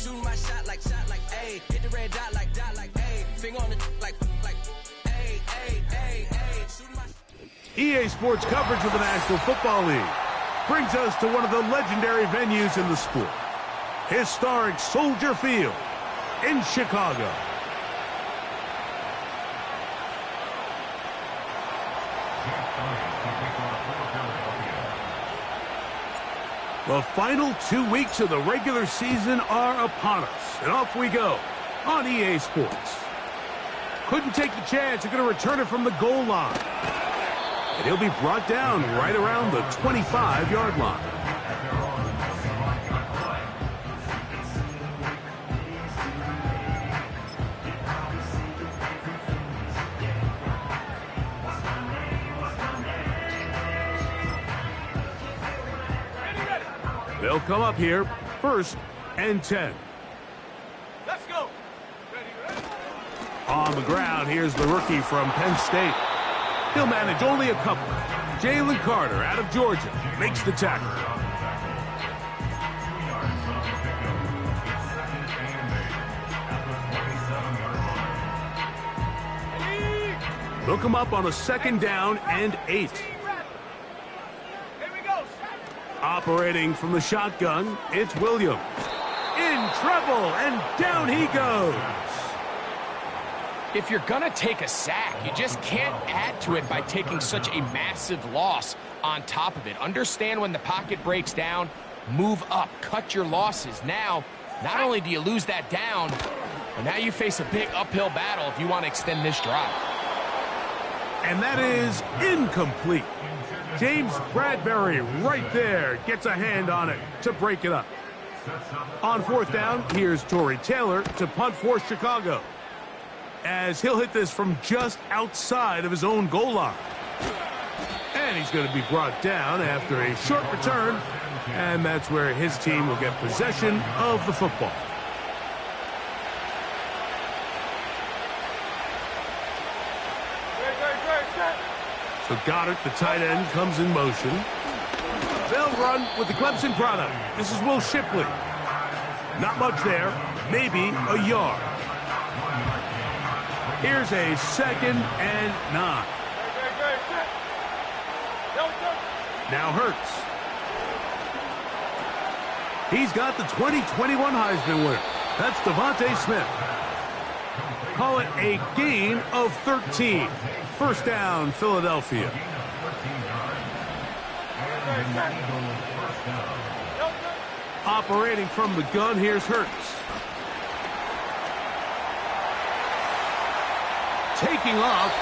Shooting my shot like, ayy. Hit the red dot like, ayy. Finger on the like, ayy, ayy, ayy, ayy. Shooting my... EA Sports coverage of the National Football League brings us to one of the legendary venues in the sport. Historic Soldier Field in Chicago. The final 2 weeks of the regular season are upon us, and off we go on EA Sports. Couldn't take the chance. They're going to return it from the goal line. And he'll be brought down right around the 25-yard line. They'll come up here, 1st and 10. Let's go. On the ground, here's the rookie from Penn State. He'll manage only a couple. Jalen Carter out of Georgia makes the tackle. They'll come up on a 2nd down and 8. Operating from the shotgun, it's Williams. In trouble, and down he goes. If you're going to take a sack, you just can't add to it by taking such a massive loss on top of it. Understand when the pocket breaks down, move up, cut your losses. Now, not only do you lose that down, but now you face a big uphill battle if you want to extend this drive. And that is incomplete. James Bradbury right there gets a hand on it to break it up. On 4th down, here's Torrey Taylor to punt for Chicago, as he'll hit this from just outside of his own goal line. And he's going to be brought down after a short return, and that's where his team will get possession of the football. So Goddard, the tight end, comes in motion. They'll run with the Clemson product. This is Will Shipley. Not much there, maybe a yard. Here's a 2nd and 9. Now Hurts. He's got the 2021 Heisman winner. That's Devontae Smith. Call it a gain of 13. 1st down, Philadelphia. Operating from the gun, here's Hurts. Taking off.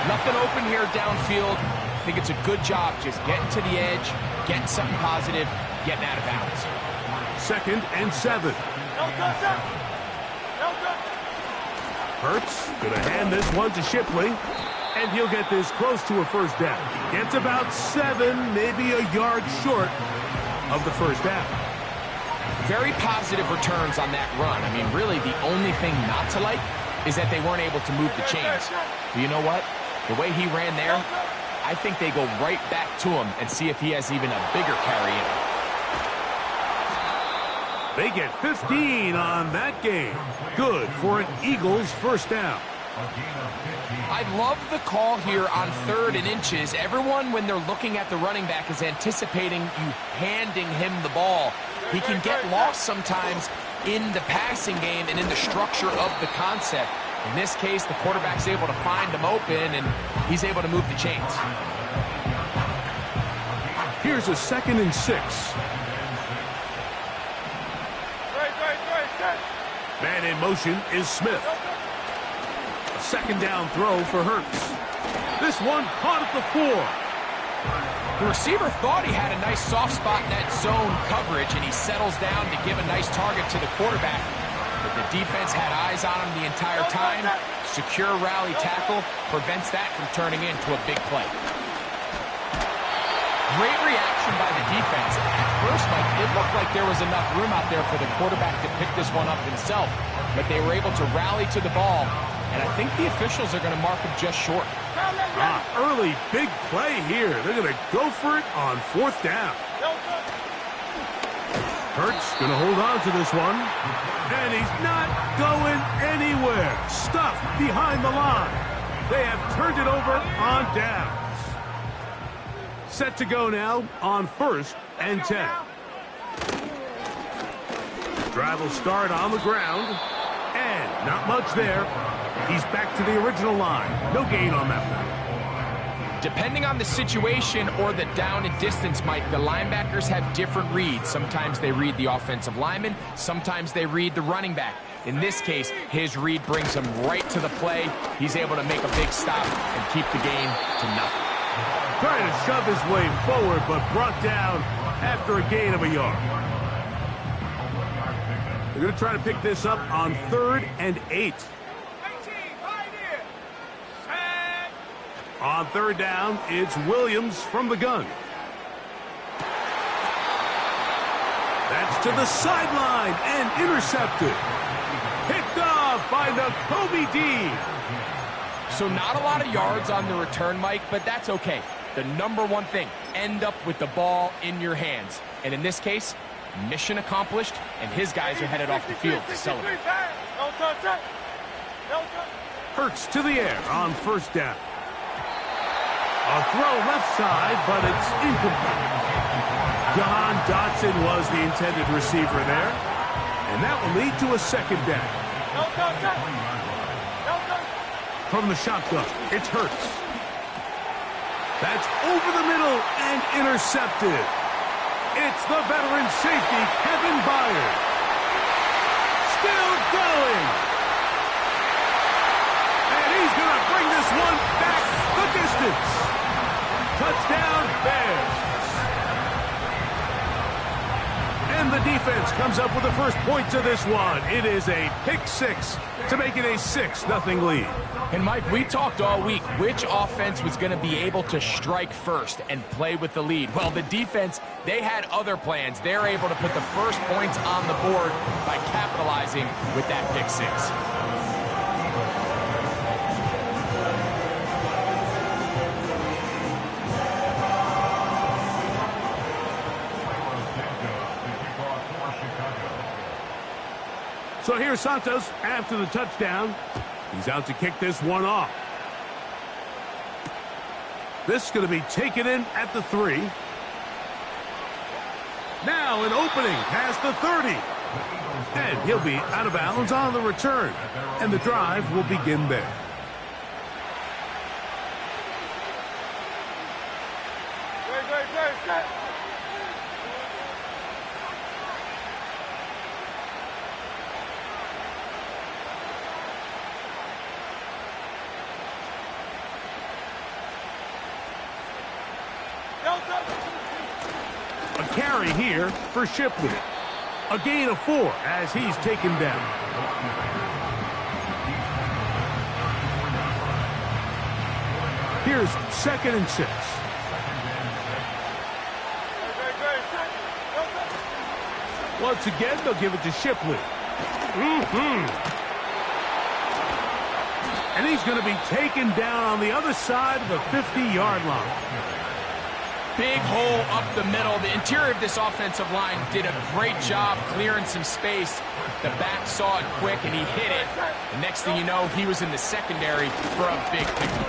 Nothing open here downfield. I think it's a good job just getting to the edge, getting something positive, getting out of bounds. 2nd and 7. Hurts gonna hand this one to Shipley, and he'll get this close to a 1st down. Gets about 7, maybe a yard short of the 1st down. Very positive returns on that run. I mean, really, the only thing not to like is that they weren't able to move the chains. But you know what? The way he ran there, I think they go right back to him and see if he has even a bigger carry in him. They get 15 on that game. Good for an Eagles 1st down. I love the call here on 3rd and inches. Everyone, when they're looking at the running back, is anticipating you handing him the ball. He can get lost sometimes in the passing game and in the structure of the concept. In this case, the quarterback's able to find him open, and he's able to move the chains. Here's a 2nd and 6. Man in motion is Smith. A 2nd down throw for Hurts. This one caught at the 4. The receiver thought he had a nice soft spot in that zone coverage, and he settles down to give a nice target to the quarterback. But the defense had eyes on him the entire time. Secure rally tackle prevents that from turning into a big play. Great reaction by the defense. At first, Mike, it looked like there was enough room out there for the quarterback to pick this one up himself. But they were able to rally to the ball, and I think the officials are going to mark him just short. Early big play here. They're going to go for it on 4th down. Hurts going to hold on to this one. And he's not going anywhere. Stuffed behind the line. They have turned it over on downs. Set to go now on 1st and 10. Drive will start on the ground. And not much there. He's back to the original line. No gain on that one. Depending on the situation or the down and distance, Mike, the linebackers have different reads. Sometimes they read the offensive lineman. Sometimes they read the running back. In this case, his read brings him right to the play. He's able to make a big stop and keep the gain to nothing. Trying to shove his way forward, but brought down after a gain of a yard. They're going to try to pick this up on 3rd and 8. On 3rd down, it's Williams from the gun. That's to the sideline and intercepted. Picked off by Nakobe Dean. So not a lot of yards on the return, Mike, but that's okay. The number one thing, end up with the ball in your hands. And in this case, mission accomplished, and his guys are headed off the field to celebrate. Hurts to the air on 1st down. A throw left side, but it's incomplete. Jahan Dotson was the intended receiver there. And that will lead to a 2nd down. From the shotgun, it's Hurts. That's over the middle and intercepted. It's the veteran safety, Kevin Byard. Still going. And he's going to bring this one back the distance. Touchdown, Bears. And the defense comes up with the first point to this one. It is a pick 6 to make it a 6-0 lead. And Mike, we talked all week which offense was going to be able to strike first and play with the lead. Well, the defense, they had other plans. They're able to put the first points on the board by capitalizing with that pick 6. So here's Santos after the touchdown. He's out to kick this one off. This is going to be taken in at the 3. Now an opening past the 30. And he'll be out of bounds on the return. And the drive will begin there. A carry here for Shipley. A gain of 4 as he's taken down. Here's 2nd and 6. Once again, they'll give it to Shipley. And he's going to be taken down on the other side of the 50-yard line. Big hole up the middle. The interior of this offensive line did a great job clearing some space. The back saw it quick, and he hit it. The next thing you know, he was in the secondary for a big pickup.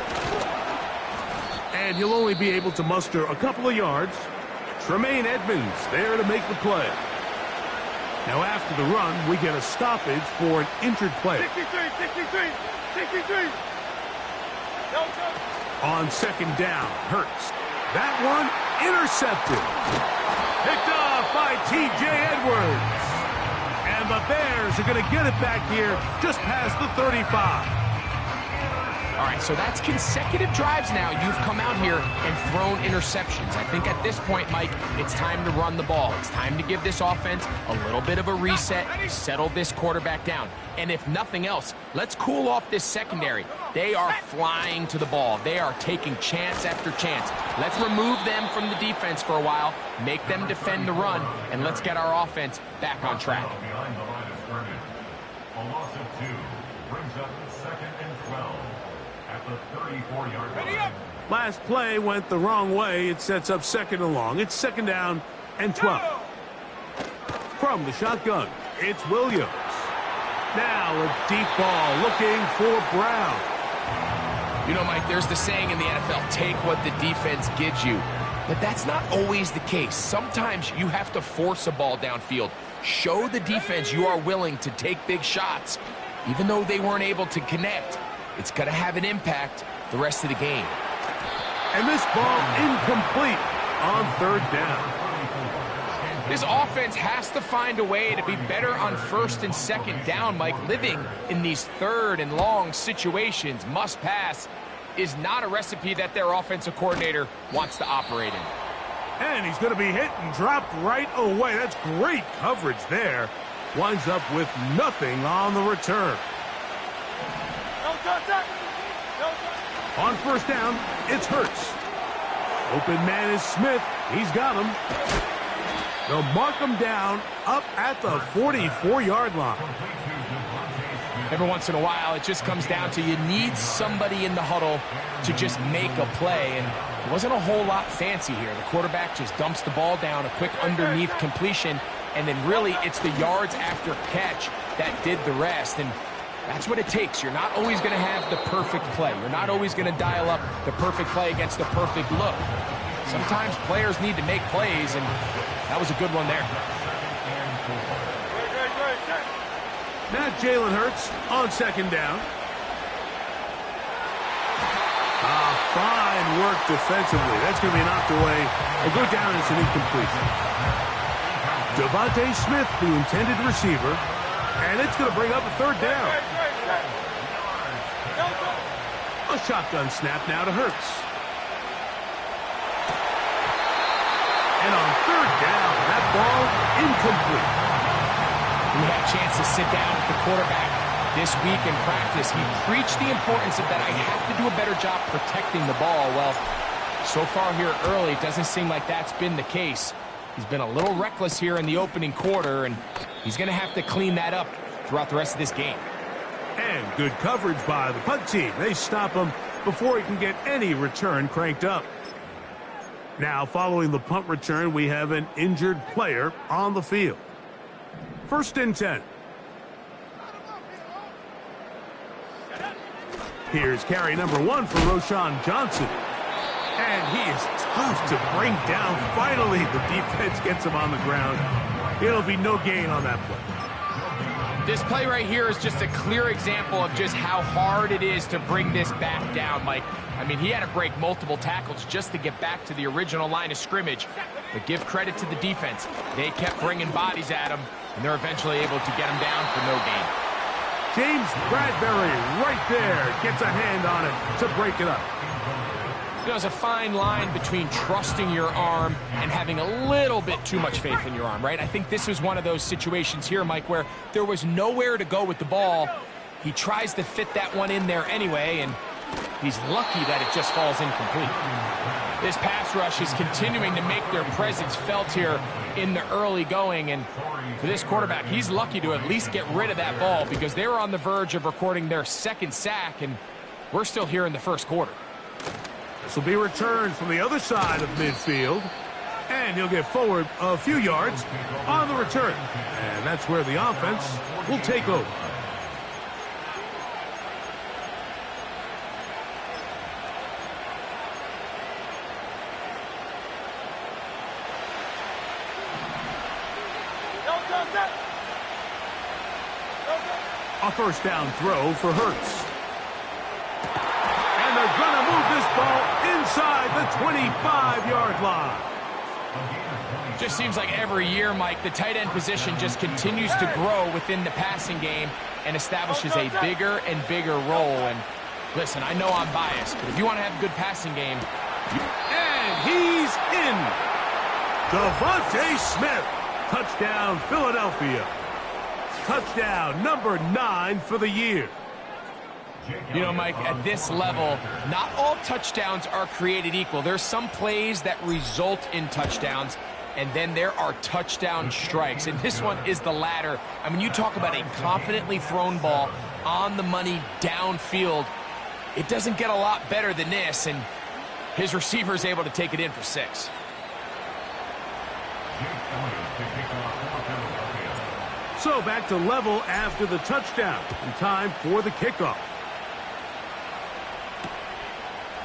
And he'll only be able to muster a couple of yards. Tremaine Edmonds there to make the play. Now after the run, we get a stoppage for an injured player. 63. On 2nd down, Hurts. That one intercepted. Picked off by T.J. Edwards. And the Bears are going to get it back here just past the 35. All right, so that's consecutive drives now. You've come out here and thrown interceptions. I think at this point, Mike, it's time to run the ball. It's time to give this offense a little bit of a reset, settle this quarterback down. And if nothing else, let's cool off this secondary. They are flying to the ball. They are taking chance after chance. Let's remove them from the defense for a while, make them defend the run, and let's get our offense back on track. A loss of 2 brings up 2nd and 12 at the 34-yard line. Last play went the wrong way. It sets up 2nd and long. It's 2nd down and 12. From the shotgun, it's Williams. Now a deep ball looking for Brown. You know, Mike, there's the saying in the NFL, take what the defense gives you. But that's not always the case. Sometimes you have to force a ball downfield. Show the defense you are willing to take big shots. Even though they weren't able to connect, it's going to have an impact the rest of the game. And this ball incomplete on third down. This offense has to find a way to be better on first and second down, Mike. Living in these third and long situations, must pass, is not a recipe that their offensive coordinator wants to operate in. And he's going to be hit and dropped right away. That's great coverage there. Winds up with nothing on the return. On first down, it's Hurts. Open man is Smith. He's got him. They'll mark him down up at the 44-yard line. Every once in a while, it just comes down to you need somebody in the huddle to just make a play. And it wasn't a whole lot fancy here. The quarterback just dumps the ball down, a quick underneath completion, and then really it's the yards after catch that did the rest. And that's what it takes. You're not always going to have the perfect play. You're not always going to dial up the perfect play against the perfect look. Sometimes players need to make plays, and that was a good one there. Now Jalen Hurts on second down. Fine work defensively. That's going to be knocked away. It'll go down as an incompletion. Devontae Smith, the intended receiver, and it's going to bring up a third down. A shotgun snap now to Hurts. And on third down, that ball incomplete. We had a chance to sit down with the quarterback this week in practice. He preached the importance of that. I have to do a better job protecting the ball. Well, so far here early, it doesn't seem like that's been the case. He's been a little reckless here in the opening quarter, and he's going to have to clean that up throughout the rest of this game. And good coverage by the punt team. They stop him before he can get any return cranked up. Now, following the punt return, we have an injured player on the field. First and 10. Here's carry number 1 for Roschon Johnson. And he is tough to bring down. Finally, the defense gets him on the ground. It'll be no gain on that play. This play right here is just a clear example of just how hard it is to bring this back down, Mike. I mean, he had to break multiple tackles just to get back to the original line of scrimmage. But give credit to the defense. They kept bringing bodies at him, and they're eventually able to get him down for no gain. James Bradbury right there gets a hand on it to break it up. There's a fine line between trusting your arm and having a little bit too much faith in your arm, right? I think this was one of those situations here, Mike, where there was nowhere to go with the ball. He tries to fit that one in there anyway, and he's lucky that it just falls incomplete. This pass rush is continuing to make their presence felt here in the early going, and for this quarterback, he's lucky to at least get rid of that ball because they were on the verge of recording their second sack, and we're still here in the first quarter. This will be returned from the other side of midfield, and he'll get forward a few yards on the return. And that's where the offense will take over. A first down throw for Hurts. And they're going to move this ball inside the 25-yard line. Just seems like every year, Mike, the tight end position just continues to grow within the passing game and establishes a bigger and bigger role. And listen, I know I'm biased, but if you want to have a good passing game... And he's in. Devontae Smith. Touchdown, Philadelphia. Touchdown number 9 for the year. You know, Mike, at this level, not all touchdowns are created equal. There's some plays that result in touchdowns, and then there are touchdown strikes. And this one is the latter. I mean, you talk about a confidently thrown ball on the money downfield. It doesn't get a lot better than this, and his receiver is able to take it in for 6. So back to level after the touchdown. And time for the kickoff.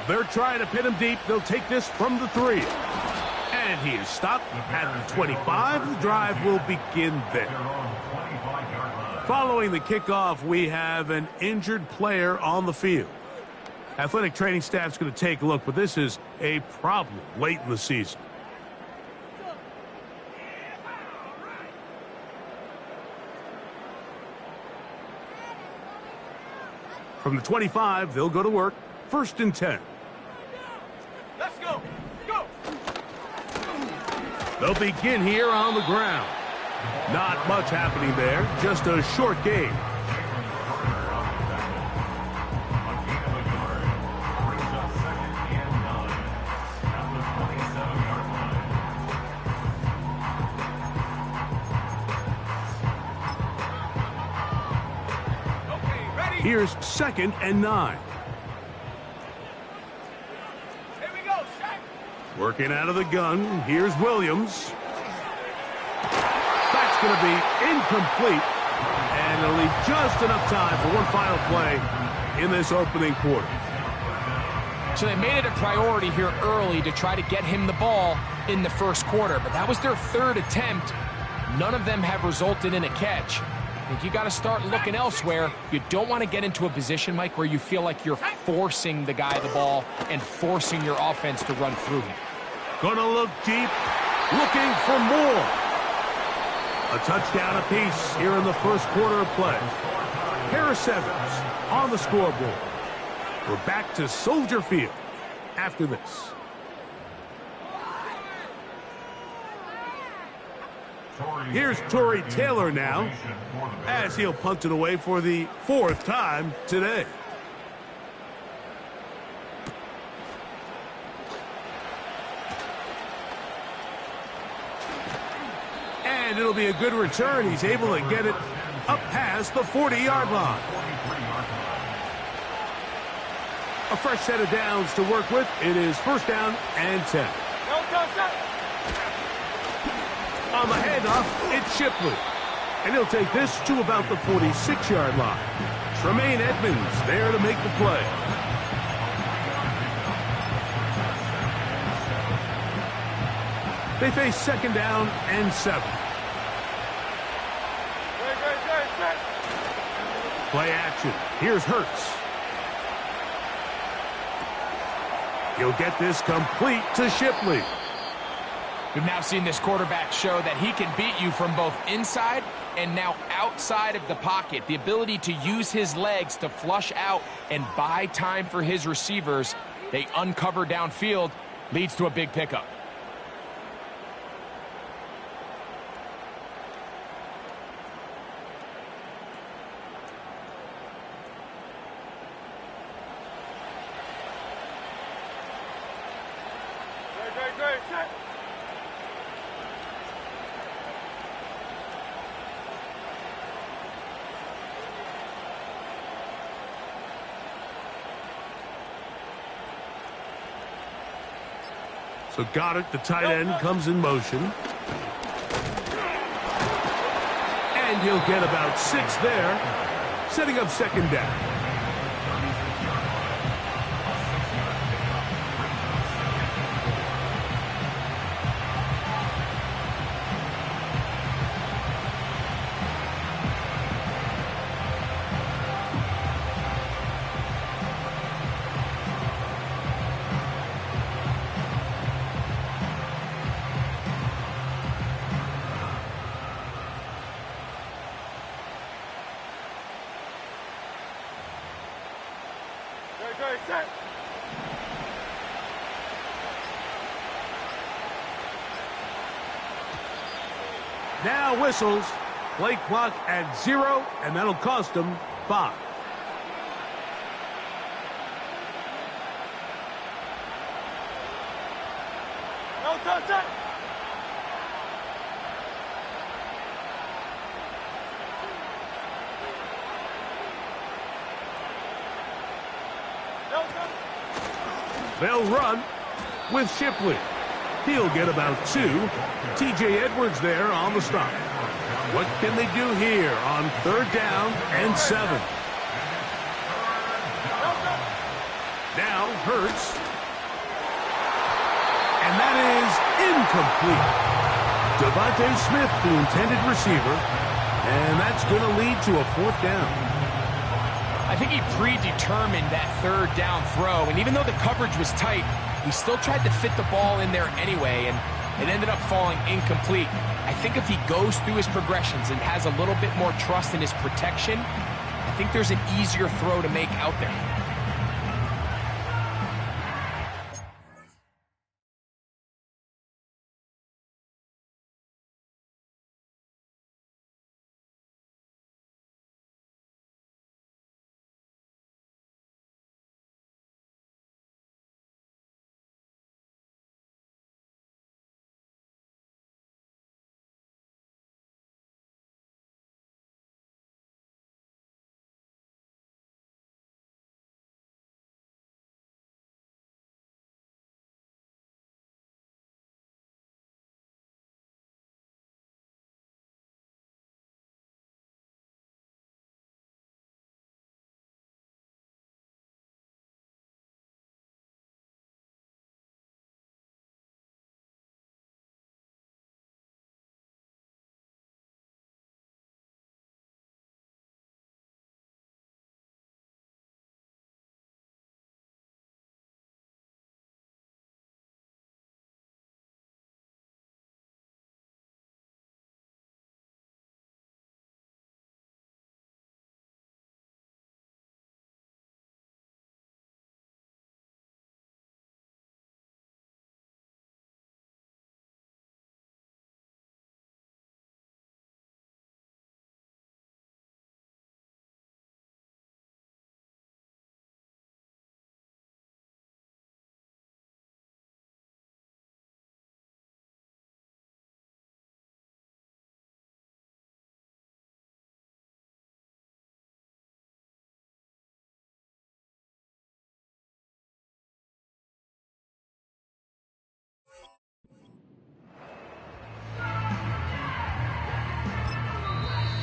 They're trying to pin him deep. They'll take this from the 3. And he is stopped at the 25. The drive will begin there. Following the kickoff, we have an injured player on the field. Athletic training staff's going to take a look, but this is a problem late in the season. From the 25, they'll go to work. 1st and 10. Let's go. Go. They'll begin here on the ground. Not much happening there, just a short game. Here's 2nd and 9. Here we go, Shaq. Working out of the gun. Here's Williams. That's going to be incomplete. And it'll leave just enough time for one final play in this opening quarter. So they made it a priority here early to try to get him the ball in the first quarter. But that was their 3rd attempt. None of them have resulted in a catch. I think you got to start looking elsewhere. You don't want to get into a position, Mike, where you feel like you're forcing the guy the ball and forcing your offense to run through him. Gonna look deep, looking for more. A touchdown apiece here in the first quarter of play. Harris Evans on the scoreboard. We're back to Soldier Field after this. Here's Tory Taylor now, as he'll punt it away for the 4th time today. And it'll be a good return. He's able to get it up past the 40-yard line. A fresh set of downs to work with. It is 1st down and 10. On the handoff, it's Shipley. And he'll take this to about the 46-yard line. Tremaine Edmonds there to make the play. They face 2nd down and 7. Play action. Here's Hurts. He'll get this complete to Shipley. We've now seen this quarterback show that he can beat you from both inside and now outside of the pocket. The ability to use his legs to flush out and buy time for his receivers. They uncover downfield, leads to a big pickup. So Goddard, the tight end, comes in motion. And he'll get about 6 there, setting up 2nd down. Now whistles. Play clock at 0, and that'll cost them 5. No touch. They'll run with Shipley. He'll get about 2. T.J. Edwards there on the stop. What can they do here on 3rd down and 7? Now Hurts. And that is incomplete. Devontae Smith, the intended receiver. And that's going to lead to a 4th down. I think he predetermined that 3rd down throw, and even though the coverage was tight, he still tried to fit the ball in there anyway, and it ended up falling incomplete. I think if he goes through his progressions and has a little bit more trust in his protection, I think there's an easier throw to make out there.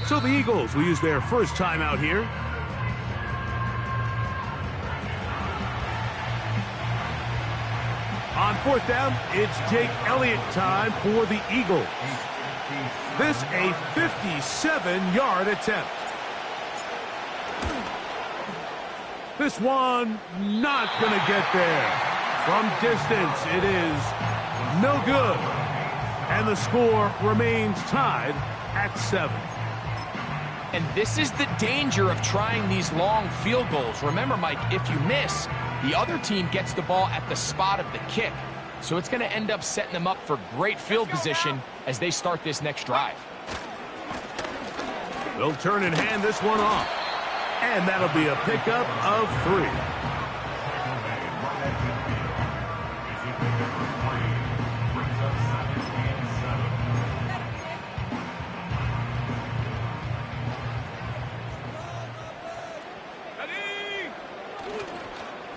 So the Eagles will use their first timeout here. On 4th down, it's Jake Elliott time for the Eagles. This a 57-yard attempt. This one not going to get there. From distance, it is no good. And the score remains tied at 7. And this is the danger of trying these long field goals. Remember, Mike, if you miss, the other team gets the ball at the spot of the kick. So it's going to end up setting them up for great field position as they start this next drive. They'll turn and hand this one off. And that'll be a pickup of 3.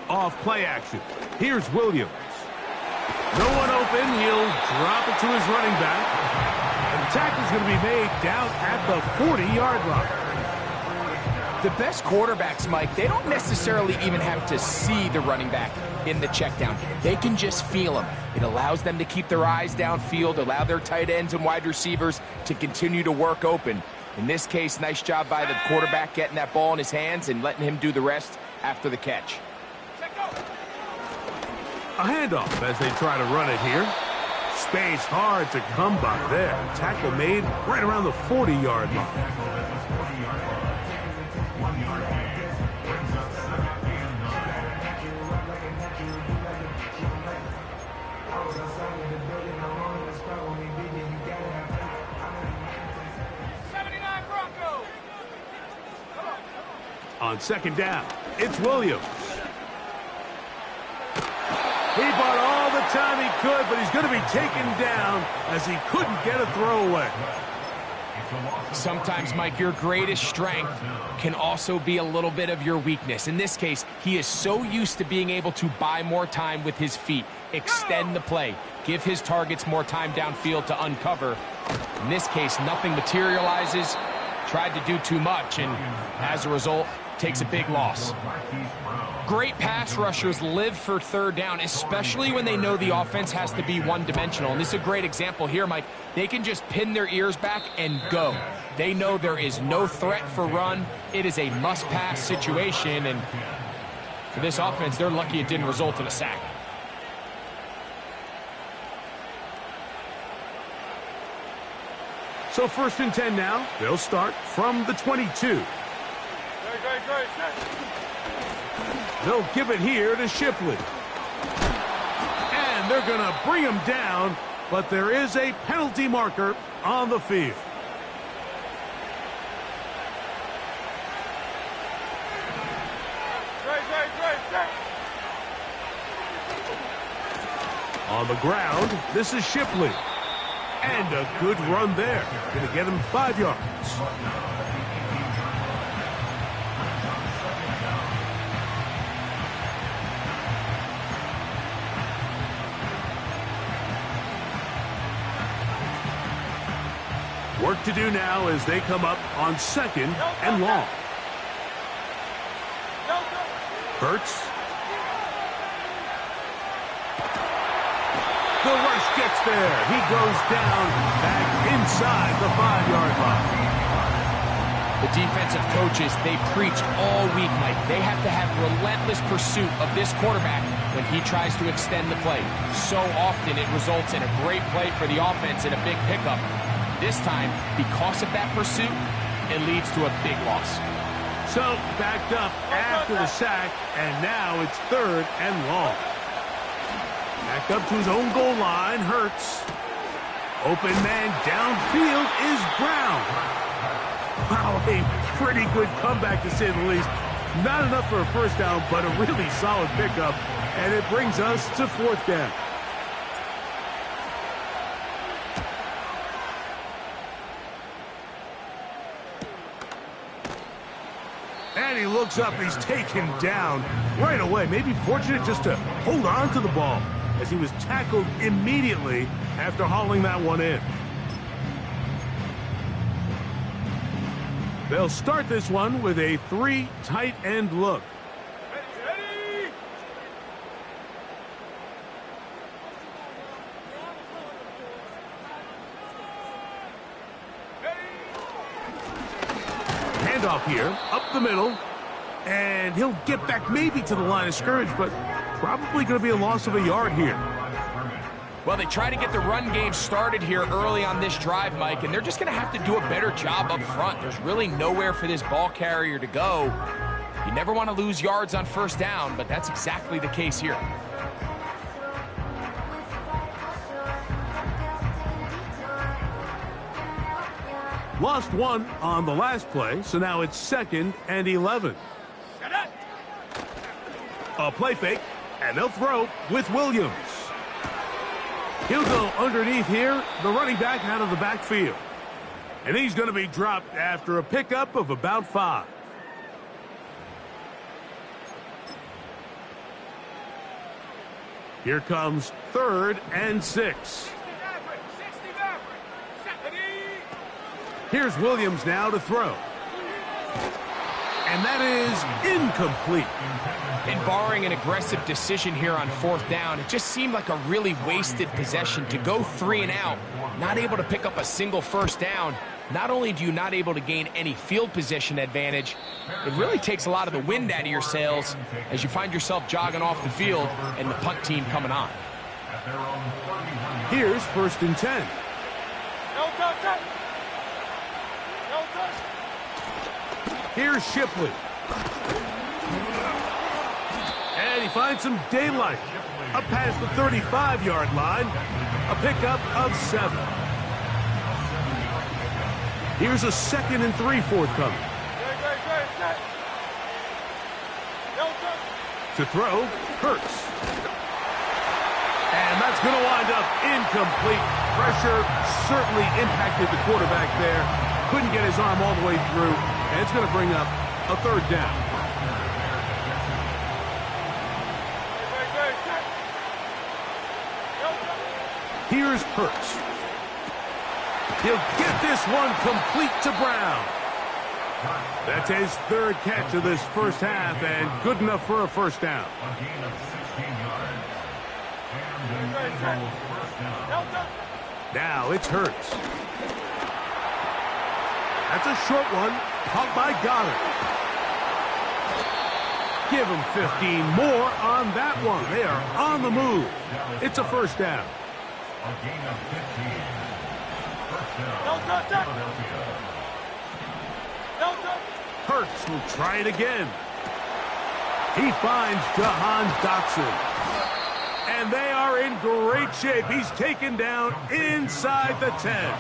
Off play action. Here's Williams. No one open. He'll drop it to his running back. And the tackle's going to be made down at the 40-yard line. The best quarterbacks, Mike, they don't necessarily even have to see the running back in the check down. They can just feel him. It allows them to keep their eyes downfield, allow their tight ends and wide receivers to continue to work open. In this case, nice job by the quarterback getting that ball in his hands and letting him do the rest after the catch. A handoff as they try to run it here. Space hard to come by there. Tackle made right around the 40-yard line. On 2nd down, it's Williams. He bought all the time he could, but he's going to be taken down as he couldn't get a throwaway. Sometimes, Mike, your greatest strength can also be a little bit of your weakness. In this case, he is so used to being able to buy more time with his feet, extend the play, give his targets more time downfield to uncover. In this case, nothing materializes. Tried to do too much, and as a result, takes a big loss. Great pass rushers live for third down, especially when they know the offense has to be one-dimensional. And this is a great example here, Mike. They can just pin their ears back and go. They know there is no threat for run. It is a must-pass situation, and for this offense, they're lucky it didn't result in a sack. So 1st and 10 now. They'll start from the 22. They'll give it here to Shipley. And they're going to bring him down, but there is a penalty marker on the field. On the ground, this is Shipley. And a good run there. Going to get him 5 yards. Work to do now as they come up on 2nd and long. Hurts. The rush gets there. He goes down back inside the 5-yard line. The defensive coaches, they preach all week, Mike. They have to have relentless pursuit of this quarterback when he tries to extend the play. So often it results in a great play for the offense and a big pickup. This time, because of that pursuit, it leads to a big loss. So backed up after the sack, and now it's 3rd and long. Back up to his own goal line, Hurts. Open man downfield is Brown. Wow, a pretty good comeback to say the least. Not enough for a first down, but a really solid pickup. And it brings us to 4th down. And he looks up, he's taken down right away. Maybe fortunate just to hold on to the ball, as he was tackled immediately after hauling that one in. They'll start this one with a 3 tight end look. Ready. Handoff here, up the middle, and he'll get back maybe to the line of scrimmage, but probably going to be a loss of a yard here. Well, they try to get the run game started here early on this drive, Mike, and they're just going to have to do a better job up front. There's really nowhere for this ball carrier to go. You never want to lose yards on first down, but that's exactly the case here. Lost one on the last play, so now it's 2nd and 11. A play fake, and they'll throw with Williams. He'll go underneath here, the running back out of the backfield. And he's going to be dropped after a pickup of about 5. Here comes 3rd and 6. Here's Williams now to throw. And that is incomplete. And barring an aggressive decision here on 4th down, it just seemed like a really wasted possession to go 3 and out, not able to pick up a single first down. Not only do you not able to gain any field position advantage, it really takes a lot of the wind out of your sails as you find yourself jogging off the field and the punt team coming on. Here's 1st and 10. Here's Shipley. And he finds some daylight. Up past the 35-yard line. A pickup of 7. Here's a 2nd and 3 forthcoming. To throw, Hurts. And that's going to wind up incomplete. Pressure certainly impacted the quarterback there. Couldn't get his arm all the way through. And it's going to bring up a 3rd down. Here's Hurts. He'll get this one complete to Brown. That's his third catch of this first half, and good enough for a first down. A gain of 16 yards. And an Eagles first down. Now it's Hurts. That's a short one, caught by Goddard. Give him 15 more on that one. They are on the move. It's a first down. A gain of 15. First down, Philadelphia. Hurts will try it again. He finds Jahan Dotson. And they are in great shape. He's taken down inside the 10.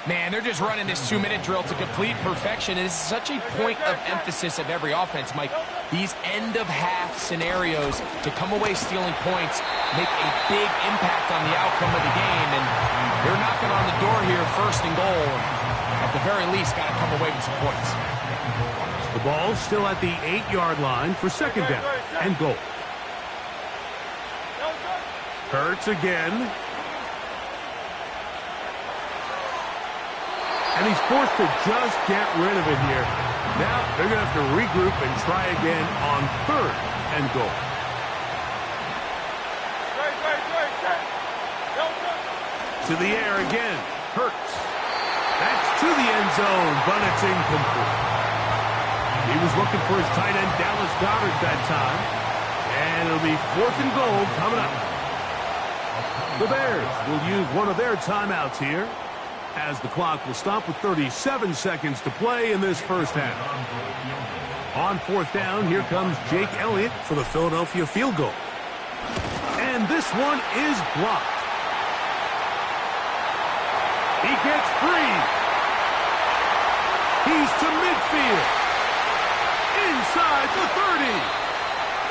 Man, they're just running this 2-minute drill to complete perfection. It is such a point of emphasis of every offense, Mike. These end-of-half scenarios to come away stealing points make a big impact on the outcome of the game. And they're knocking on the door here, first and goal. At the very least, got to come away with some points. The ball's still at the 8-yard line for second down and goal. Hurts again. And he's forced to just get rid of it here. Now they're going to have to regroup and try again on third and goal. To the air again. Hurts. That's to the end zone, but it's incomplete. He was looking for his tight end, Dallas Goddard, that time. And it'll be fourth and goal coming up. The Bears will use one of their timeouts here, as the clock will stop with 37 seconds to play in this first half. On fourth down, here comes Jake Elliott for the Philadelphia field goal. And this one is blocked. He gets free. He's to midfield. Inside the 30.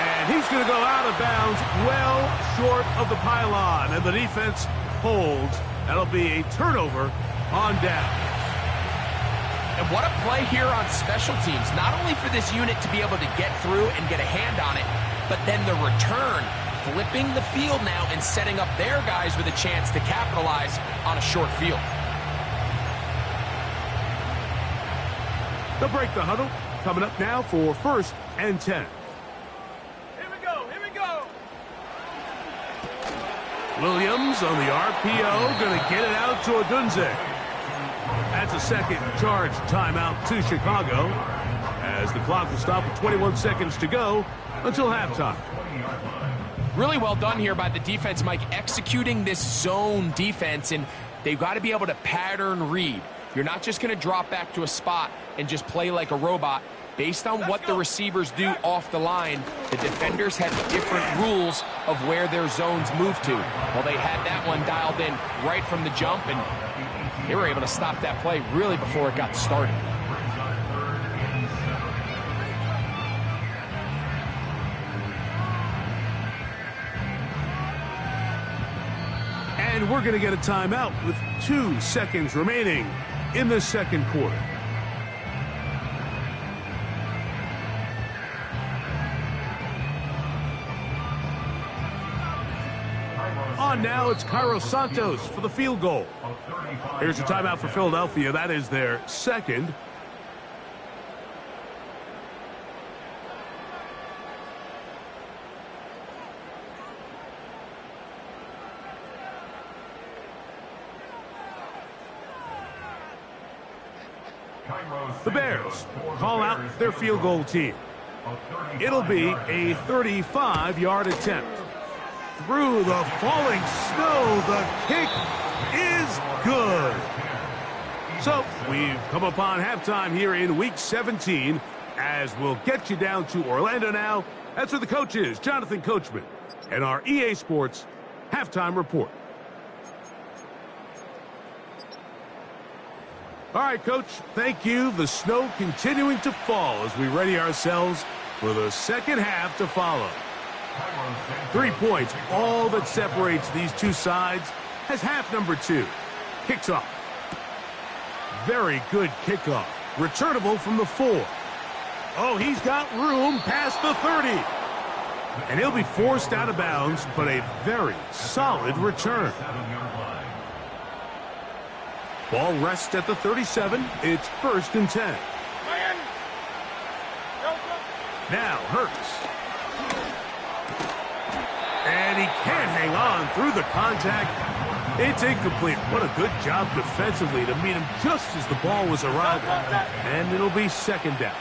And he's going to go out of bounds well short of the pylon. And the defense holds. That'll be a turnover on down. And what a play here on special teams. Not only for this unit to be able to get through and get a hand on it, but then the return, flipping the field now and setting up their guys with a chance to capitalize on a short field. They'll break the huddle. Coming up now for first and 10. Williams on the RPO, going to get it out to Odunze. That's a second charge timeout to Chicago, as the clock will stop with 21 seconds to go until halftime. Really well done here by the defense, Mike, executing this zone defense, and they've got to be able to pattern read. You're not just going to drop back to a spot and just play like a robot. Based on what the receivers do off the line, the defenders have different rules of where their zones move to. Well, they had that one dialed in right from the jump, and they were able to stop that play really before it got started. And we're going to get a timeout with 2 seconds remaining in the second quarter. On now, it's Cairo Santos for the field goal. Here's a timeout for Philadelphia. That is their second. The Bears call out their field goal team. It'll be a 35-yard attempt. Through the falling snow, the kick is good. So we've come upon halftime here in Week 17, as we'll get you down to Orlando now. That's where the coach is, Jonathan Coachman, and our EA Sports Halftime Report. All right, Coach, thank you. The snow continuing to fall as we ready ourselves for the second half to follow. 3 points, all that separates these two sides, as half number 2 kicks off. Very good kickoff. Returnable from the 4. Oh, he's got room past the 30. And he'll be forced out of bounds, but a very solid return. Ball rests at the 37. It's 1st and 10. Now Hurts. And he can't hang on through the contact. It's incomplete. What a good job defensively to meet him just as the ball was arriving. And it'll be 2nd down.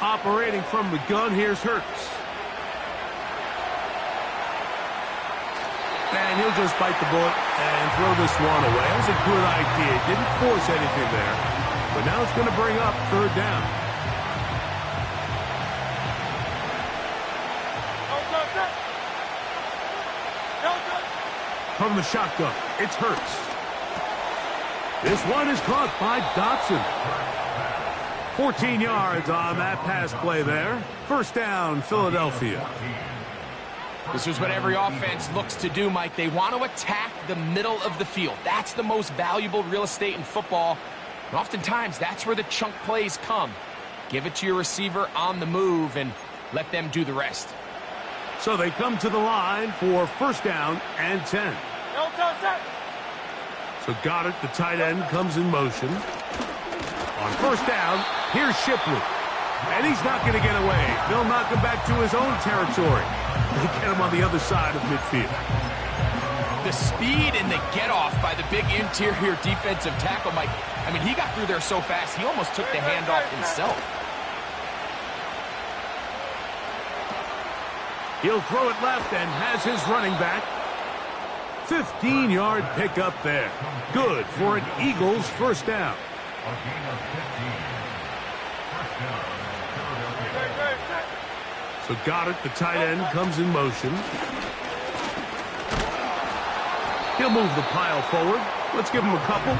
Operating from the gun, here's Hurts. And he'll just bite the bullet and throw this one away. That was a good idea. Didn't force anything there. But now it's going to bring up 3rd down. From the shotgun, it's Hurts. This one is caught by Dotson. 14 yards on that pass play there. 1st down, Philadelphia. This is what every offense looks to do, Mike. They want to attack the middle of the field. That's the most valuable real estate in football. And oftentimes, that's where the chunk plays come. Give it to your receiver on the move and let them do the rest. So they come to the line for 1st down and 10. So Goddard, the tight end, comes in motion. On 1st down, here's Shipley. And he's not going to get away. They'll knock him back to his own territory. They get him on the other side of midfield. The speed and the get-off by the big interior defensive tackle, Mike. I mean, he got through there so fast, he almost took the handoff himself. He'll throw it left and has his running back. 15-yard pickup there. Good for an Eagles 1st down. So Goddard, the tight end, comes in motion. He'll move the pile forward. Let's give him a couple.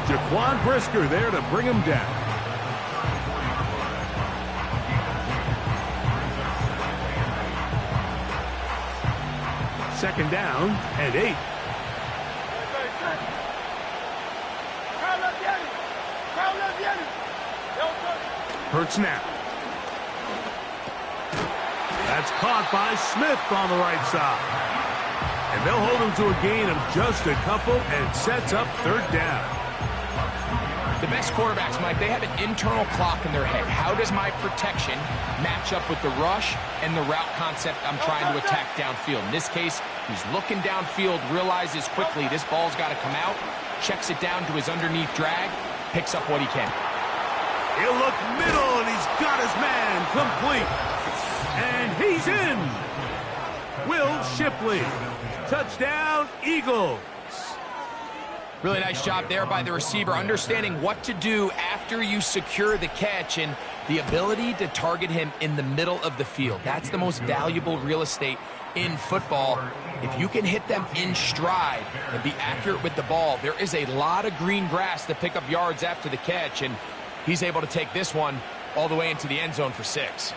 Jaquan Brisker there to bring him down. Second down and 8. Hurts now. That's caught by Smith on the right side. And they'll hold him to a gain of just a couple and sets up 3rd down. The best quarterbacks, Mike, they have an internal clock in their head. How does my protection match up with the rush and the route concept I'm trying to attack downfield? In this case, he's looking downfield, realizes quickly this ball's got to come out, checks it down to his underneath drag, picks up what he can. He'll look middle, and he's got his man complete. And he's in. Will Shipley. Touchdown, Eagles. Really nice job there by the receiver, understanding what to do after you secure the catch and the ability to target him in the middle of the field. That's the most valuable real estate in football. If you can hit them in stride and be accurate with the ball, there is a lot of green grass to pick up yards after the catch, and he's able to take this one all the way into the end zone for 6.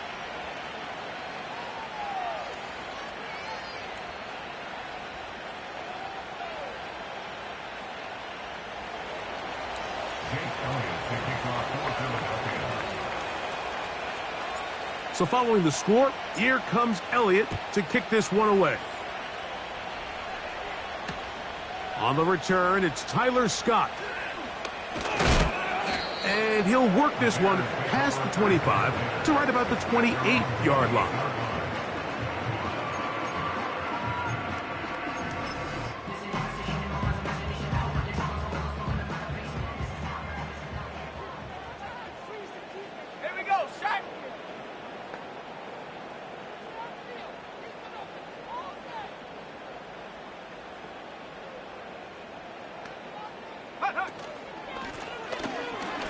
So following the score, here comes Elliott to kick this one away. On the return, it's Tyler Scott. And he'll work this one past the 25 to right about the 28-yard line.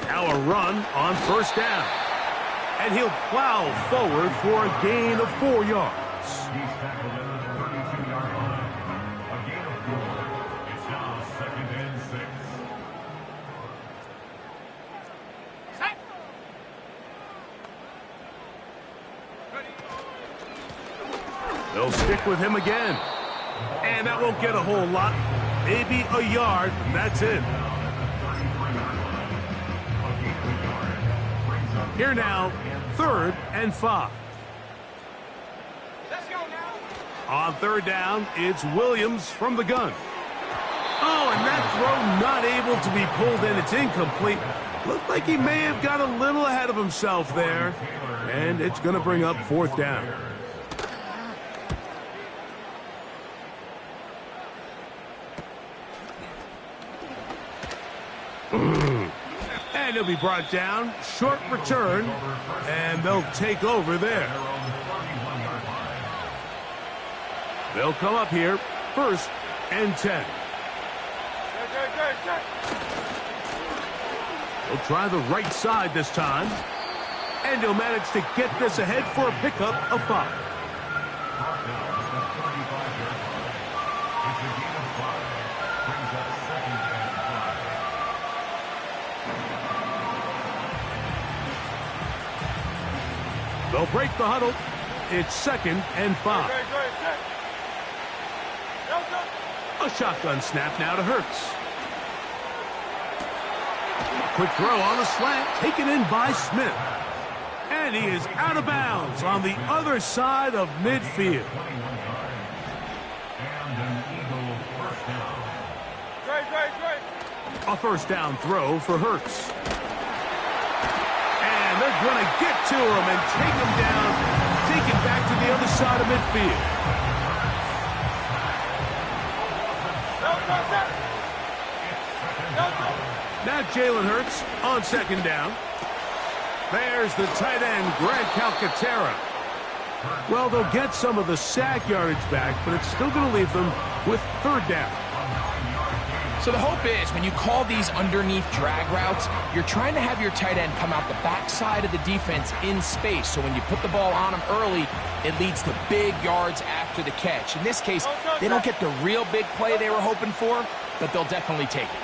Now a run on 1st down. And he'll plow forward for a gain of 4 yards. He's tackled at the 32-yard line. A gain of 4. It's now 2nd and 6. They'll stick with him again. And that won't get a whole lot. Maybe a yard. That's it. Here now, 3rd and 5. Let's go now. On third down, it's Williams from the gun. Oh, and that throw not able to be pulled in. It's incomplete. Looked like he may have got a little ahead of himself there. And it's going to bring up fourth down. And he'll be brought down. Short return. And they'll take over there. They'll come up here. 1st and 10. He'll try the right side this time. And he'll manage to get this ahead for a pickup of 5. They'll break the huddle. It's 2nd and 5. A shotgun snap now to Hurts. Quick throw on a slant, taken in by Smith. And he is out of bounds on the other side of midfield. A first down throw for Hurts. And they're going to get to him and take him down, take it back to the other side of midfield. Now Jalen Hurts on 2nd down. There's the tight end, Greg Calcaterra. Well, they'll get some of the sack yardage back, but it's still going to leave them with 3rd down. So the hope is when you call these underneath drag routes, you're trying to have your tight end come out the backside of the defense in space. So when you put the ball on him early, it leads to big yards after the catch. In this case, they don't get the real big play they were hoping for, but they'll definitely take it.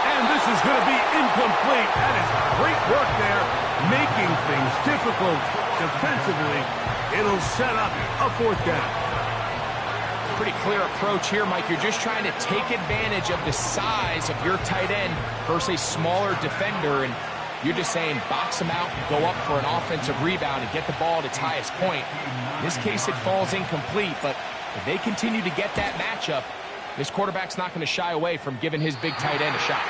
And this is going to be incomplete. That is great work there, making things difficult defensively. It'll set up a 4th down. Pretty clear approach here, Mike. You're just trying to take advantage of the size of your tight end versus a smaller defender, and you're just saying box him out, go up for an offensive rebound, and get the ball at its highest point. In this case, it falls incomplete, but if they continue to get that matchup, this quarterback's not going to shy away from giving his big tight end a shot.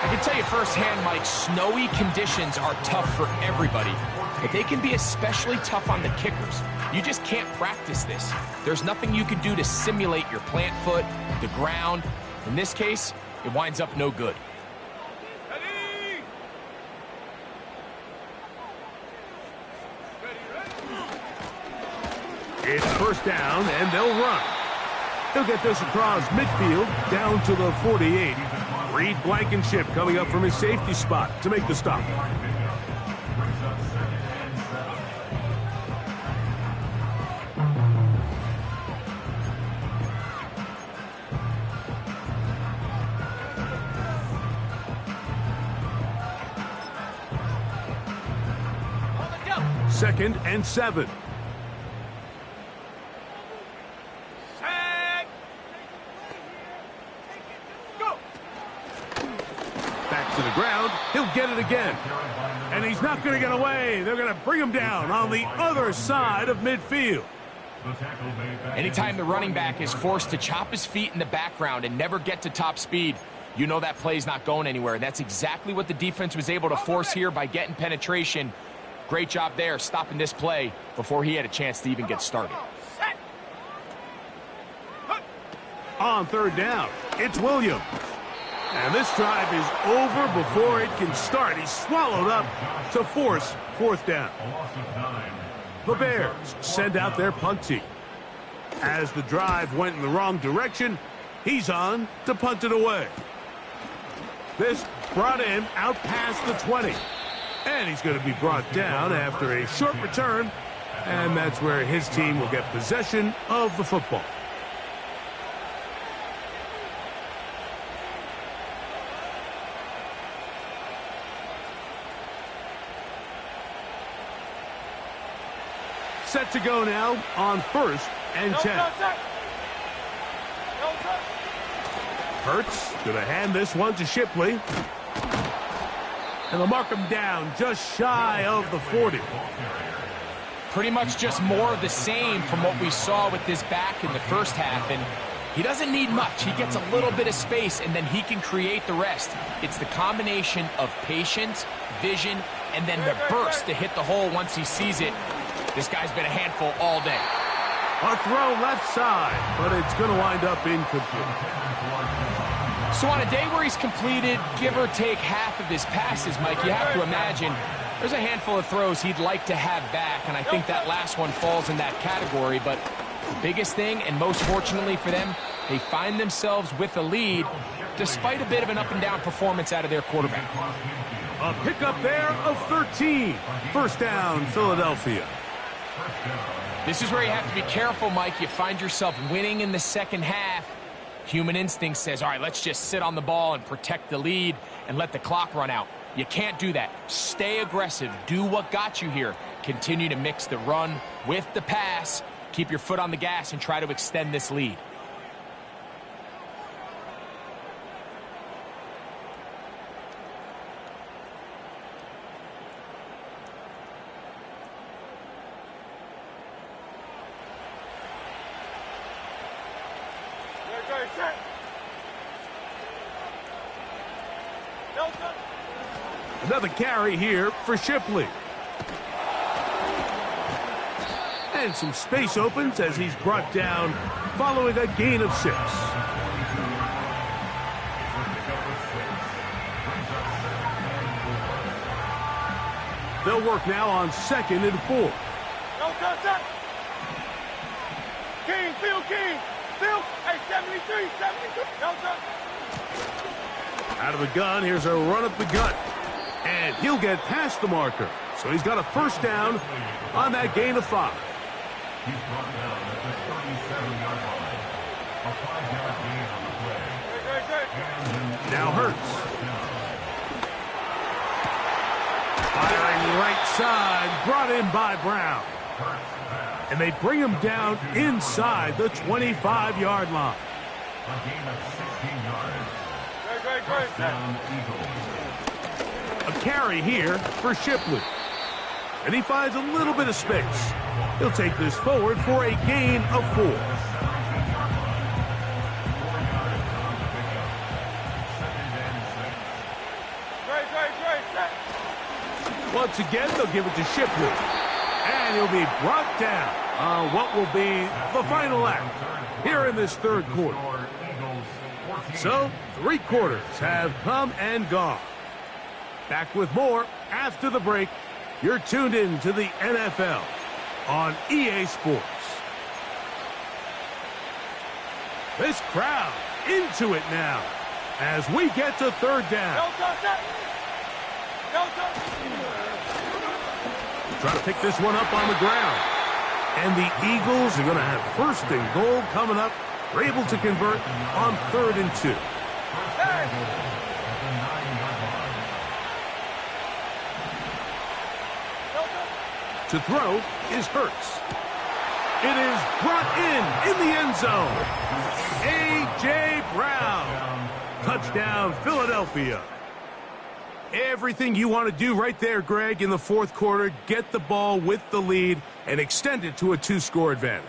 I can tell you firsthand, Mike, snowy conditions are tough for everybody, but they can be especially tough on the kickers. You just can't practice this. There's nothing you can do to simulate your plant foot, the ground. In this case, it winds up no good. It's 1st down, and they'll run. They'll get this across midfield, down to the 48. Reed Blankenship coming up from his safety spot to make the stop. Second and 7. To the ground, he'll get it again. And he's not going to get away. They're going to bring him down on the other side of midfield. Anytime the running back is forced to chop his feet in the background and never get to top speed, you know that play's not going anywhere. And that's exactly what the defense was able to force here by getting penetration. Great job there, stopping this play before he had a chance to even get started. On 3rd down, it's Williams. And this drive is over before it can start. He's swallowed up to force 4th down. The Bears send out their punt team. As the drive went in the wrong direction, he's on to punt it away. This brought him out past the 20. And he's going to be brought down after a short return. And that's where his team will get possession of the football. Set to go now on 1st and 10. Hurts going to hand this one to Shipley. And they'll mark him down just shy of the 40. pretty much just more of the same from what we saw with this back in the first half. And he doesn't need much. He gets a little bit of space, and then he can create the rest. It's the combination of patience, vision, and then the burst to hit the hole once he sees it. This guy's been a handful all day. A throw left side, but it's going to wind up incomplete. So on a day where he's completed, give or take half of his passes, Mike, you have to imagine there's a handful of throws he'd like to have back, and I think that last one falls in that category. But the biggest thing, and most fortunately for them, they find themselves with a lead despite a bit of an up-and-down performance out of their quarterback. A pickup there of 13. First down, Philadelphia. This is where you have to be careful, Mike. You find yourself winning in the second half. Human instinct says, all right, let's just sit on the ball and protect the lead and let the clock run out. You can't do that. Stay aggressive. Do what got you here. Continue to mix the run with the pass. Keep your foot on the gas and try to extend this lead. Another carry here for Shipley. And some space opens as he's brought down following a gain of 6. They'll work now on 2nd and 4. King, Phil, King. Phil, hey, 73, 72. Out of the gun, here's a run up the gut. And he'll get past the marker. So he's got a first down on that gain of 5. He's brought down at the 37-yard line. A 5-yard gain on the play. Now Hurts. Firing right side, brought in by Brown. And they bring him down inside the 25-yard line. A gain of 16 yards. Touchdown, Eagles. A carry here for Shipley. And he finds a little bit of space. He'll take this forward for a gain of 4. Once again, they'll give it to Shipley. And he'll be brought down on what will be the final act here in this third quarter. So, 3 quarters have come and gone. Back with more after the break. You're tuned in to the NFL on EA Sports. This crowd into it now as we get to third down. Try to pick this one up on the ground. And the Eagles are going to have 1st and goal coming up. They're able to convert on 3rd and 2. To throw is Hurts. It is brought in the end zone. A.J. Brown. Touchdown, Philadelphia. Everything you want to do right there, Greg, in the 4th quarter. Get the ball with the lead and extend it to a 2-score advantage.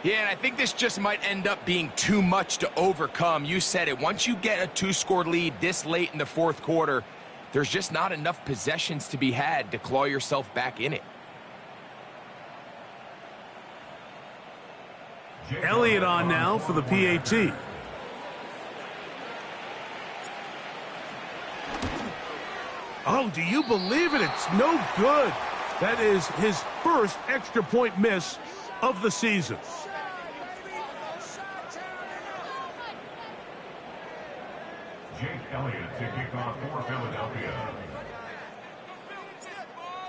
Yeah, and I think this just might end up being too much to overcome. You said it. Once you get a 2-score lead this late in the 4th quarter, there's just not enough possessions to be had to claw yourself back in it. Elliott on now for the PAT. Oh, do you believe it? It's no good. That is his first extra point miss of the season. Jake Elliott to kick off for Philadelphia.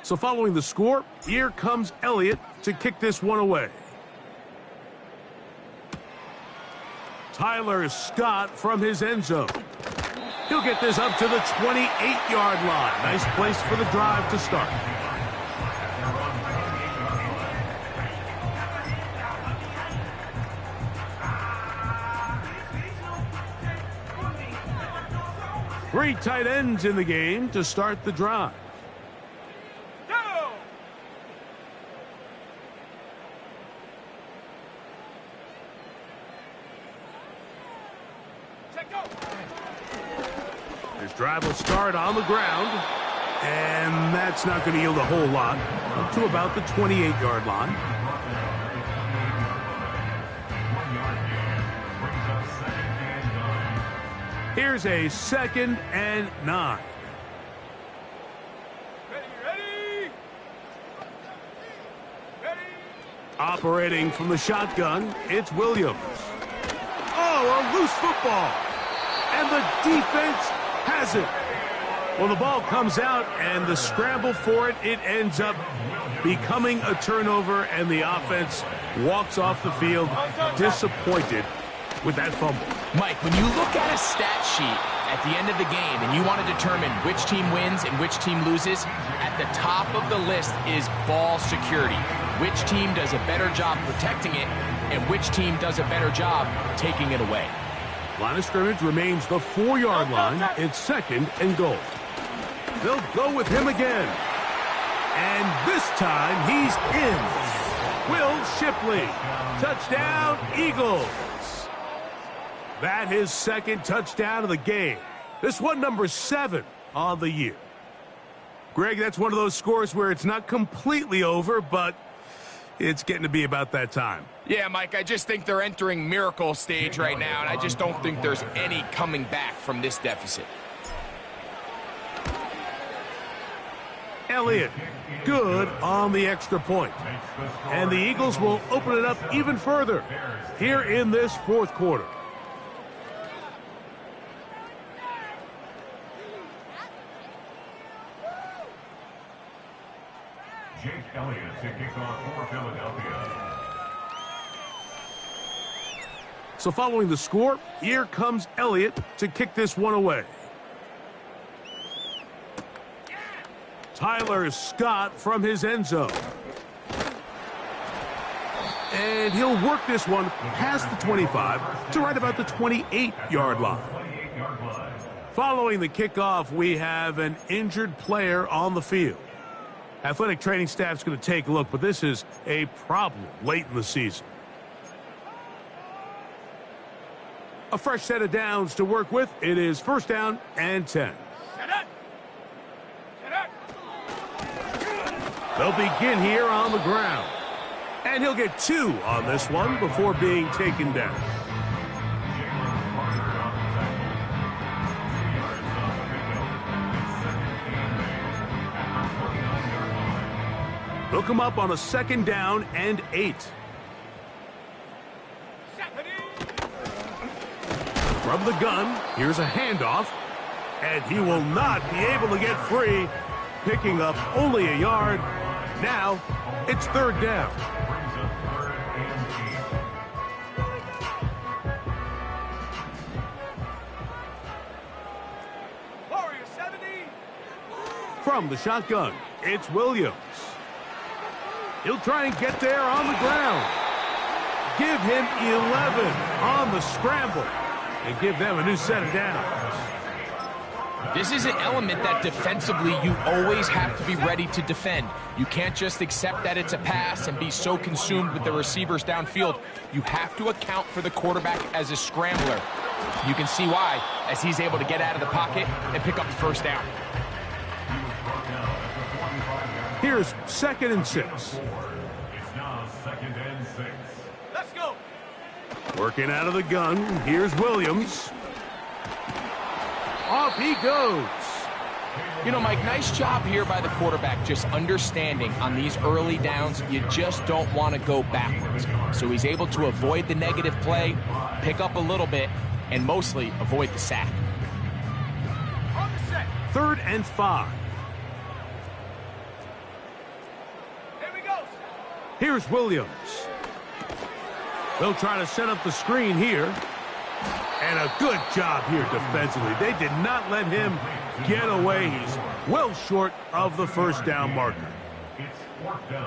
So following the score, here comes Elliott to kick this one away. Tyler Scott from his end zone. He'll get this up to the 28-yard line. Nice place for the drive to start. Three tight ends in the game to start the drive. His drive will start on the ground, and that's not going to yield a whole lot, up to about the 28-yard line. Here's a 2nd and 9. Operating from the shotgun, it's Williams. Oh, a loose football. And the defense has it. Well, the ball comes out, and the scramble for it, it ends up becoming a turnover, and the offense walks off the field disappointed with that fumble. Mike, when you look at a stat sheet at the end of the game and you want to determine which team wins and which team loses, at the top of the list is ball security. Which team does a better job protecting it and which team does a better job taking it away. Line of scrimmage remains the 4-yard line. It's 2nd and goal. They'll go with him again. And this time he's in. Will Shipley. Touchdown, Eagles. That his 2nd touchdown of the game. This one number 7 on the year. Greg, that's one of those scores where it's not completely over, but it's getting to be about that time. Yeah, Mike, I just think they're entering miracle stage right now, and I just don't think there's any coming back from this deficit. Elliott, good on the extra point. And the Eagles will open it up even further here in this 4th quarter. Jake Elliott to kick off for Philadelphia. So following the score, here comes Elliott to kick this one away. Tyler Scott from his end zone. And he'll work this one past the 25 to right about the 28-yard line. Following the kickoff, we have an injured player on the field. Athletic training staff's going to take a look, but this is a problem late in the season. A fresh set of downs to work with. It is 1st down and 10. They'll begin here on the ground. And he'll get 2 on this one before being taken down. They'll come up on a 2nd down and 8. From the gun, here's a handoff. And he will not be able to get free, picking up only a yard. Now, it's 3rd down. From the shotgun, it's Williams. He'll try and get there on the ground. Give him 11 on the scramble and give them a new set of downs. This is an element that defensively you always have to be ready to defend. You can't just accept that it's a pass and be so consumed with the receivers downfield. You have to account for the quarterback as a scrambler. You can see why, as he's able to get out of the pocket and pick up the 1st down. Here's 2nd and 6. It's now 2nd and 6. Let's go. Working out of the gun, here's Williams. Off he goes. You know, Mike, nice job here by the quarterback, just understanding on these early downs, you just don't want to go backwards. So he's able to avoid the negative play, pick up a little bit, and mostly avoid the sack. 3rd and 5. Here we go. Here's Williams. They'll try to set up the screen here. And a good job here defensively. They did not let him get away. He's well short of the 1st down marker.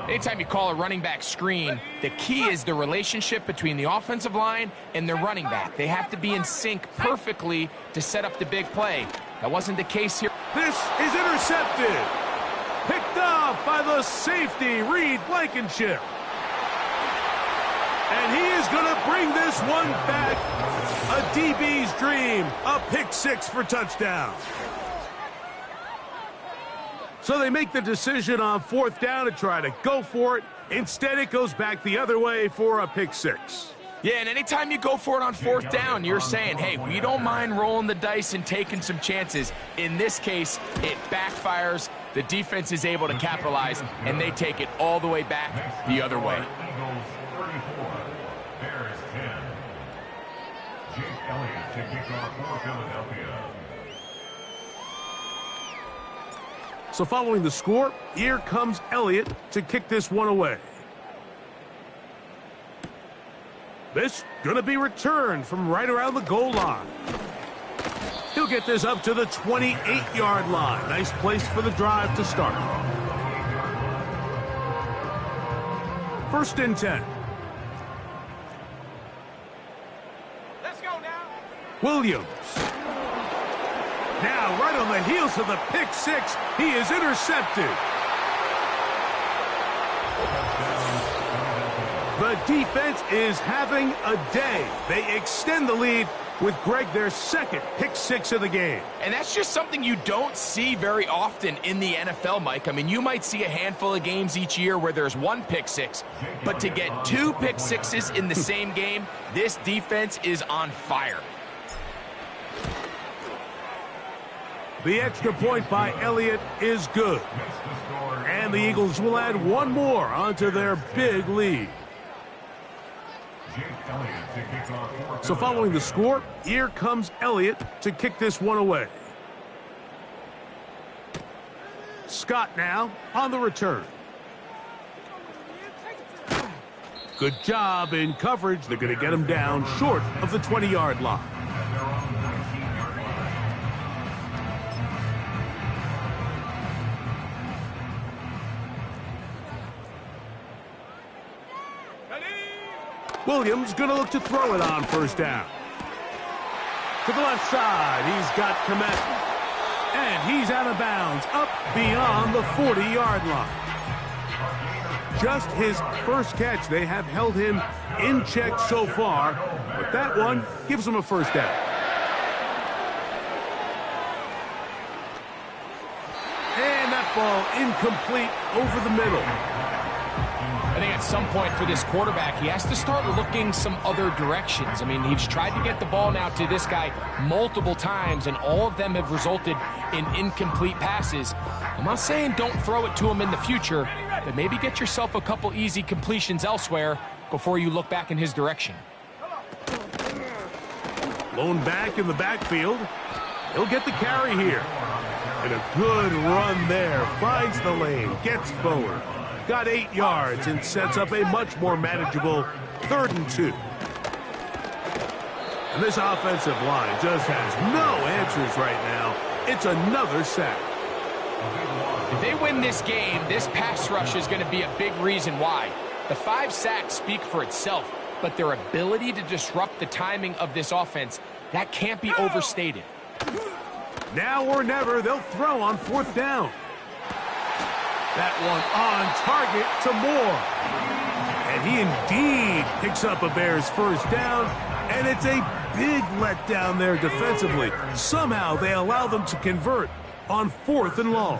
Anytime you call a running back screen, the key is the relationship between the offensive line and the running back. They have to be in sync perfectly to set up the big play. That wasn't the case here. This is intercepted. Picked off by the safety, Reed Blankenship. And he is going to bring this one back. A DB's dream. A pick six for touchdown. So they make the decision on fourth down to try to go for it. Instead, it goes back the other way for a pick six. Yeah, and anytime you go for it on fourth down, you're saying, hey, we don't mind rolling the dice and taking some chances. In this case, it backfires. The defense is able to capitalize, and they take it all the way back the other way. Eagles 34, Bears 10. Jake Elliott to kick off for Philadelphia. So following the score, here comes Elliott to kick this one away. This gonna be returned from right around the goal line. He'll get this up to the 28-yard line. Nice place for the drive to start. First and 10. Let's go now. Williams. Now, right on the heels of the pick six, he is intercepted. The defense is having a day. They extend the lead with Greg, their second pick six of the game. And that's just something you don't see very often in the NFL, Mike. I mean, you might see a handful of games each year where there's one pick six, but to get two pick sixes in the same game, this defense is on fire. The extra point by Elliott is good. And the Eagles will add one more onto their big lead. So following the score, here comes Elliott to kick this one away. Scott now on the return. Good job in coverage. They're going to get him down short of the 20-yard line. Williams going to look to throw it on first down. To the left side, he's got Komet. And he's out of bounds, up beyond the 40-yard line. Just his first catch. They have held him in check so far, but that one gives him a first down. And that ball incomplete over the middle. I think at some point for this quarterback, he has to start looking some other directions. I mean, he's tried to get the ball now to this guy multiple times, and all of them have resulted in incomplete passes. I'm not saying don't throw it to him in the future, but maybe get yourself a couple easy completions elsewhere before you look back in his direction. Lone back in the backfield. He'll get the carry here. And a good run there. Finds the lane, gets forward. Got 8 yards and sets up a much more manageable 3rd and 2. And this offensive line just has no answers right now. It's another sack. If they win this game, this pass rush is going to be a big reason why. The 5 sacks speak for itself, but their ability to disrupt the timing of this offense, that can't be overstated. Now or never, they'll throw on 4th down. That one on target to Moore. And he indeed picks up a Bears first down, and it's a big letdown there defensively. Somehow they allow them to convert on 4th and long.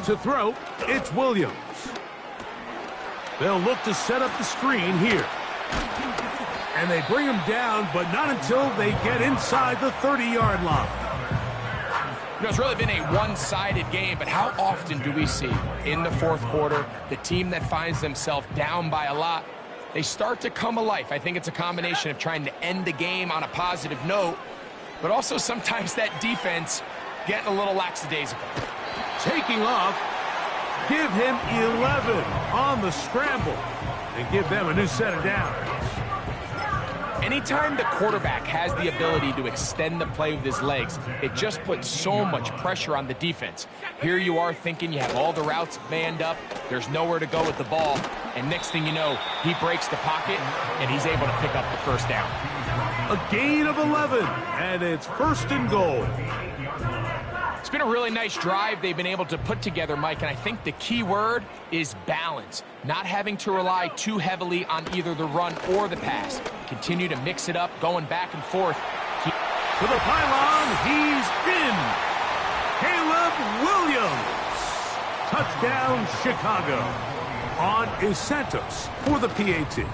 To throw, it's Williams. They'll look to set up the screen here. And they bring him down, but not until they get inside the 30-yard line. You know, it's really been a one-sided game, but how often do we see in the 4th quarter the team that finds themselves down by a lot, they start to come alive? I think it's a combination of trying to end the game on a positive note, but also sometimes that defense getting a little lackadaisical. Taking off, give him 11 on the scramble and give them a new set of downs. Anytime the quarterback has the ability to extend the play with his legs, it just puts so much pressure on the defense. Here you are thinking you have all the routes manned up, there's nowhere to go with the ball, and next thing you know, he breaks the pocket, and he's able to pick up the first down. A gain of 11, and it's 1st and goal. It's been a really nice drive they've been able to put together, Mike, and I think the key word is balance. Not having to rely too heavily on either the run or the pass. Continue to mix it up, going back and forth. To the pylon, he's in. Caleb Williams. Touchdown, Chicago. On is Santos for the PAT.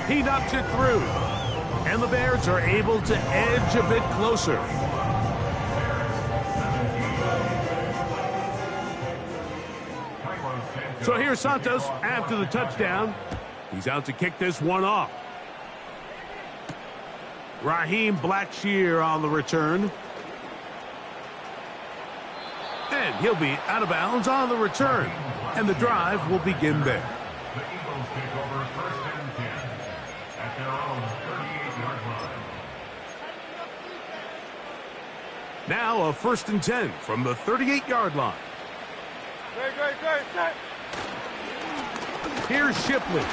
He knocks it through. And the Bears are able to edge a bit closer. So here's Santos after the touchdown. He's out to kick this one off. Raheem Blackshear on the return. And he'll be out of bounds on the return. And the drive will begin there. The Eagles take over 1st and 10 at their own 38-yard line. Now a 1st and 10 from the 38-yard line. Great, set. Here's Shipley.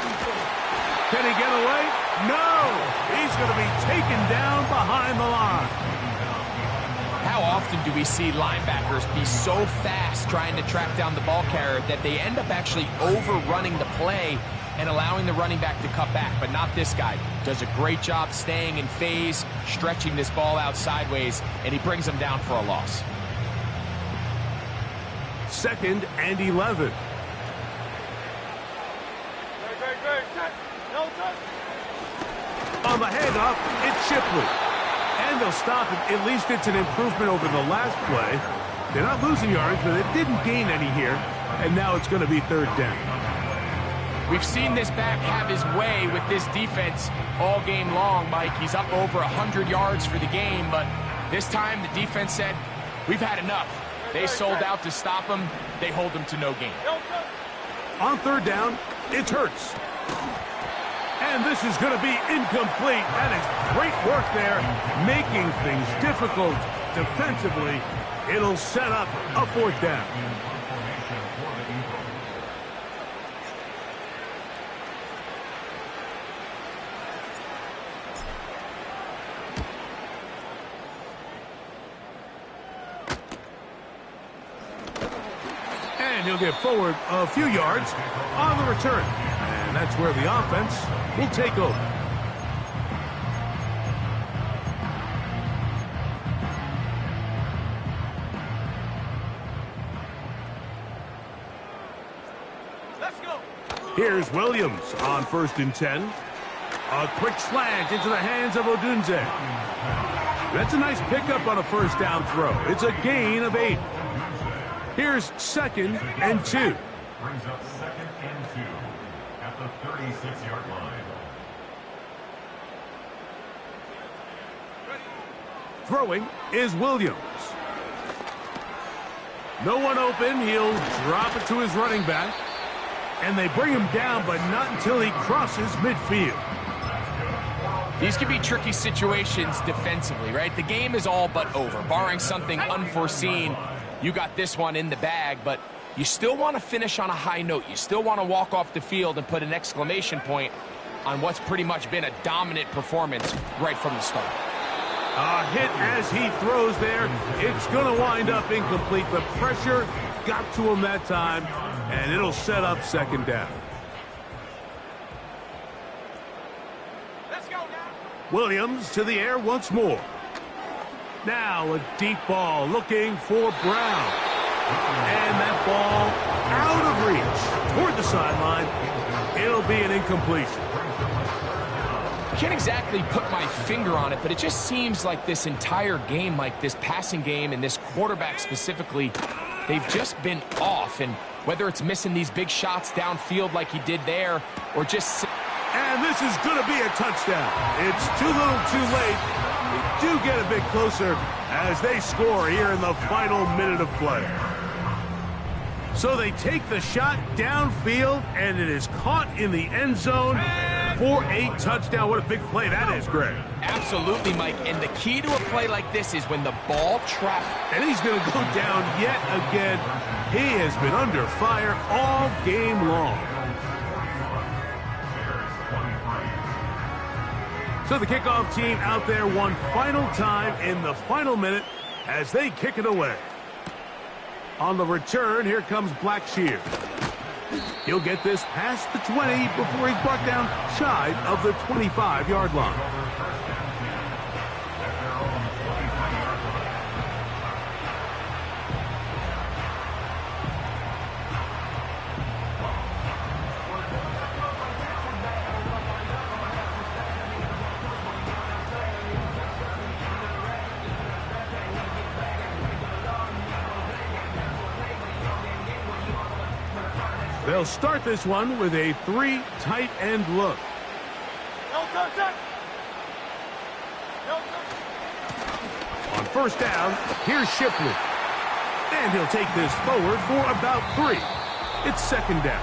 Can he get away? No! He's going to be taken down behind the line. How often do we see linebackers be so fast trying to track down the ball carrier that they end up actually overrunning the play and allowing the running back to cut back? But not this guy. Does a great job staying in phase, stretching this ball out sideways, and he brings them down for a loss. 2nd and 11. Great, set. No touch. On the handoff, it's Shipley. And they'll stop it. At least it's an improvement over the last play. They're not losing yards, but it didn't gain any here. And now it's going to be 3rd down. We've seen this back have his way with this defense all game long, Mike. He's up over 100 yards for the game, but this time the defense said, we've had enough. They sold out to stop him. They hold him to no gain. On 3rd down, it's Hurts. And this is going to be incomplete. That is great work there, making things difficult defensively. It'll set up a 4th down. And he'll get forward a few yards on the return. And that's where the offense will take over. Let's go. Here's Williams on 1st and 10. A quick slant into the hands of Odunze. That's a nice pickup on a 1st down throw. It's a gain of 8. Here's 2nd and 2. Brings up 2nd and 2 at the 36-yard line. Throwing is Williams. No one open. He'll drop it to his running back. And they bring him down, but not until he crosses midfield. These can be tricky situations defensively, right? The game is all but over. Barring something unforeseen, you got this one in the bag, but you still want to finish on a high note. You still want to walk off the field and put an exclamation point on what's pretty much been a dominant performance right from the start. A hit as he throws there. It's going to wind up incomplete. The pressure got to him that time, and it'll set up 2nd down. Let's go now. Williams to the air once more. Now a deep ball looking for Brown. And that ball out of reach toward the sideline. It'll be an incompletion. I can't exactly put my finger on it, but it just seems like this entire game, like this passing game and this quarterback specifically, they've just been off. And whether it's missing these big shots downfield like he did there or just... And this is going to be a touchdown. It's too little too late. They do get a bit closer as they score here in the final minute of play. So they take the shot downfield, and it is caught in the end zone for a touchdown. What a big play that is, Greg. Absolutely, Mike. And the key to a play like this is when the ball traps. And he's going to go down yet again. He has been under fire all game long. So the kickoff team out there one final time in the final minute as they kick it away. On the return, here comes Blackshear. He'll get this past the 20 before he's brought down shy of the 25-yard line. They'll start this one with a 3 tight end look. On first down, here's Shipley. And he'll take this forward for about 3. It's second down.